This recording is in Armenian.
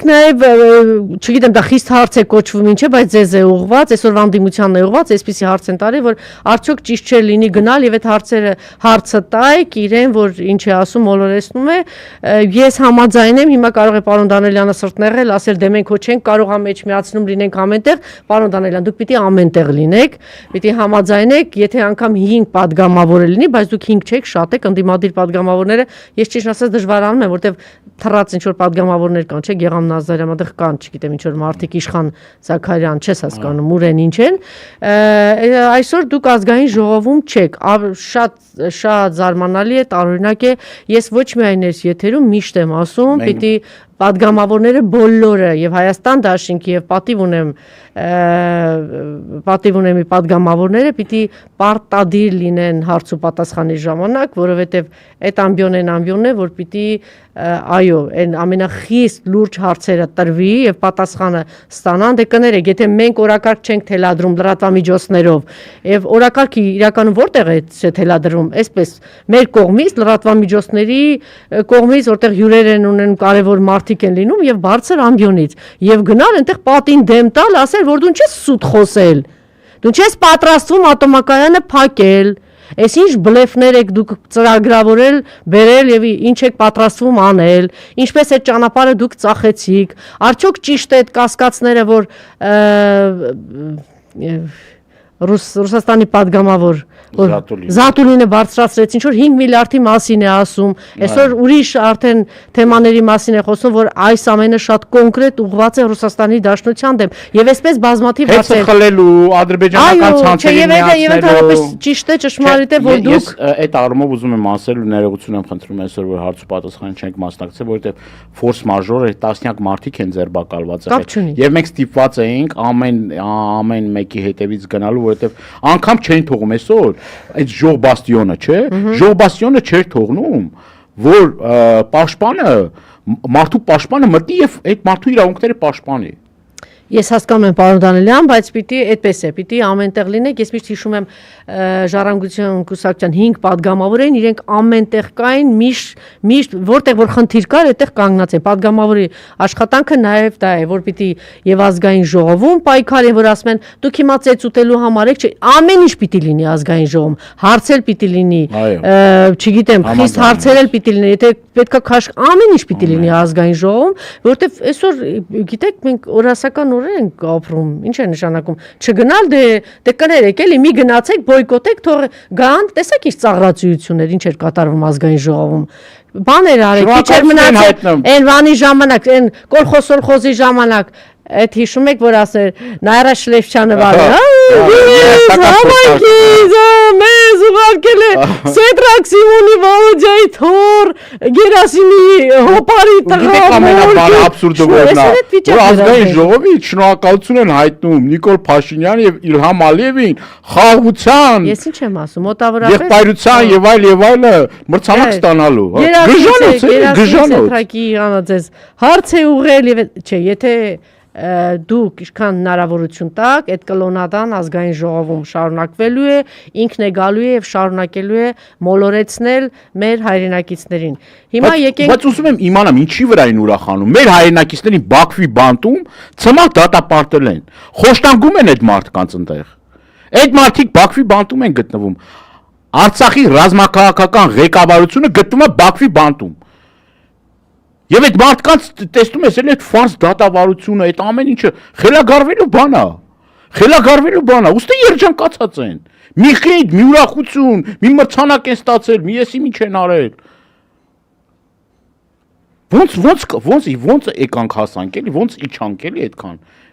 նաև, չգիտեմ, դա խիստ հարց է կոչվում ինչ է, բայց ձեզ է ուղղված, այսօրվա անդիմությանն է ուղղված, այսպիսի հարց են տարի, որ արդյոք ճիշտ չէ լինի գնալ եւ այդ հարցը տայք իրեն, որ ինչ է ասում, մոլորեցնում է, ես համաձայն եմ, հիմա կարող է պարոն Դանիելյանը սրտնեղել, ասել դե մենք հո չենք կարող ամեջ միացնում լինենք ամենտեղ, պարոն Դանիելյան, դուք պիտի ամենտեղ լինեք, պիտի համաձայնեք, եթե անգամ 5 падգամավոր լինի, բայց դուք 5 չեք, շատ եք, ընդդիմադիր падգամավորները, ես ճիշտ ասած դժվարանում եմ, որտեվ թռած ինչ որ падգամավորներ կան, չէ, Գեգամ Նազարյան, այդտեղ կան, չգիտեմ, ինչ որ մարդիկ Իշխան Զաքարյան, չես հասկանում, ուր են, ինչ են։ Այսօր դուք ազգային ժողովում չեք, շատ զարմանալի է, տարօրինակ է, ես ոչ միայն այս եթերում միշտ եմ ասում, պիտի падգամավորները բոլորը եւ Հայաստան դաշինքի եւ պատիվ ունեմ падգամավորները պիտի պարտադիր լինեն հարց ու պատասխանի ժամանակ, որովհետեւ այդ ամբիոնն է, որ պիտի այո, այն ամենախիստ լուրջ հարցերը տրվի եւ պատասխանը ստանան, դե կներեք, եթե մենք օրակարգ չենք թելադրում լրատվամիջոցներով եւ օրակարգը իրականում որտեղ է թելադրվում, այսպես մեր կողմից լրատվամիջոցների կողմից, որտեղ հյուրեր են ունեն կարեւոր մարդիկ են լինում եւ բարձր ամբիոնից եւ գնալ այնտեղ պատին դեմ տալ, ասել, որ դու չես սուտ խոսել, դու չես պատրաստվում ատոմակայանը փակել, այս ինչ բլեֆներ եք դուք ծրագրավորել, բերել եւ ինչ եք պատրաստվում անել, ինչպես այդ ճանապարհը դուք ծախեցիք, արդյոք ճիշտ է այդ կասկածները, որ Ռուսաստանի падգամավոր Զատուլինը բարձրացրեց, ինչ որ 5 միլիարդի մասին է ասում, այսօր ուրիշ արդեն թեմաների մասին է խոսում, որ այս ամենը շատ կոնկրետ ուղղված է Ռուսաստանի Դաշնության դեմ, եւ այսպես բազմաթիվ հարցեր։ Հետը խլելու ադրբեջանական ցանցերի միացնելու։ Եվ ընդհանրապես ճիշտ է, ճշմարիտ է, որ դուք Ես այդ առումով ուզում եմ ասել ու ներողություն եմ խնդրում այսօր, որ հարց ու պատասխան չենք մասնակցել, որովհետեւ ֆորս մաժոր է, տասնյակ մարդիկ են ձերբակալված եղել։ Եվ մենք ստիպված էինք ամեն մեկի հետևից գնալու, որովհետեւ անգամ չեն թողում այսօր այդ ժող բաստիոնը, չէ՞, ժող բաստիոնը չէր թողնում, որ մարդու պաշտպանը մտնի եւ այդ մարդու իրավունքները պաշտպանի։ Ես հասկանում եմ պարոն Դանիելյան, բայց պիտի այդպես է, պիտի ամենտեղ լինեք, ես միշտ հիշում եմ Ժառանգության կուսակցության 5 падգամավոր էին, իրենք ամենտեղ կային, միշտ որտեղ որ խնդիր կար, այդտեղ կանգնած են։ Падգամավորի աշխատանքը նաև դա է, որ պիտի եւ ազգային ժողովում պայքարեն, որ ասում են, դուք հիմա ծեծ ուտելու համար եք, չէ, ամեն ինչ պիտի լինի ազգային ժողովում, հարցեր պիտի լինի, չգիտեմ, խիստ հարցեր էլ պիտի լինի, եթե պետքա քաշ ամեն ինչ պիտի լինի ազգային ժողովում, որովհետեւ այսօր գիտեք, մենք օրասական ենք ապրում, ինչ է նշանակում, չգնալ դե կներեք էլի, մի գնացեք, բոյկոտեք, թող գան, տեսեք ինչ ծաղրացիություններ, ինչ էր կատարվում ազգային ժողովում, բաներ արեք, քիչ էր մնացել, այն բանի ժամանակ, այն կոլխոզի ժամանակ, այդ հիշում եք, որ ասեր Նայրա Շլեփչյանը մեզ ուղարկել է Սեդրակ Սիմոնի Վալոդյայի թոր Գերասիմի հոպարի տղա ամենաբանը աբսուրդը որն է, որ ազգային ժողովի շնորհակալություն են հայտնում Նիկոլ Փաշինյան եւ Իլհամ Ալիևին խաղաղության, ես ինչ եմ ասում, մոտավորապես եղբայրության եւ այլը մրցանակ ստանալու, գժանոց ձեզ հարց է ուղղել եւ չէ, եթե դուք ինչքան հնարավորություն տաք, այդ կլոնադան ազգային ժողովում շարունակվելու է, ինքն է գալու է եւ շարունակելու է մոլորեցնել մեր հայրենակիցներին։ Հիմա եկենք Բայց ուզում եմ իմանամ ինչի վրա են ուրախանում։ Մեր հայրենակիցներին Բաքվի բանտում ցմահ դատապարտել են։ Խոշտանգում են այդ մարդկանց ընտեղ։ Այդ մարդիկ Բաքվի բանտում են գտնվում։ Արցախի ռազմաքաղաքական ղեկավարությունը գտնվում է Բաքվի բանտում։ Եվ այդ մարդկանց տեսնում ես էլ այդ ֆարս դատավարությունը, այդ ամեն ինչը խելագարվելու բան է, ուստի երջանկացած են։ Մի խիտ, մի ուրախություն, մի մրցանակ են ստացել, մի եսի ինչ են արել։ Ոնց եկանք հասանք էլի, ոնց իջանք էլի այդքան։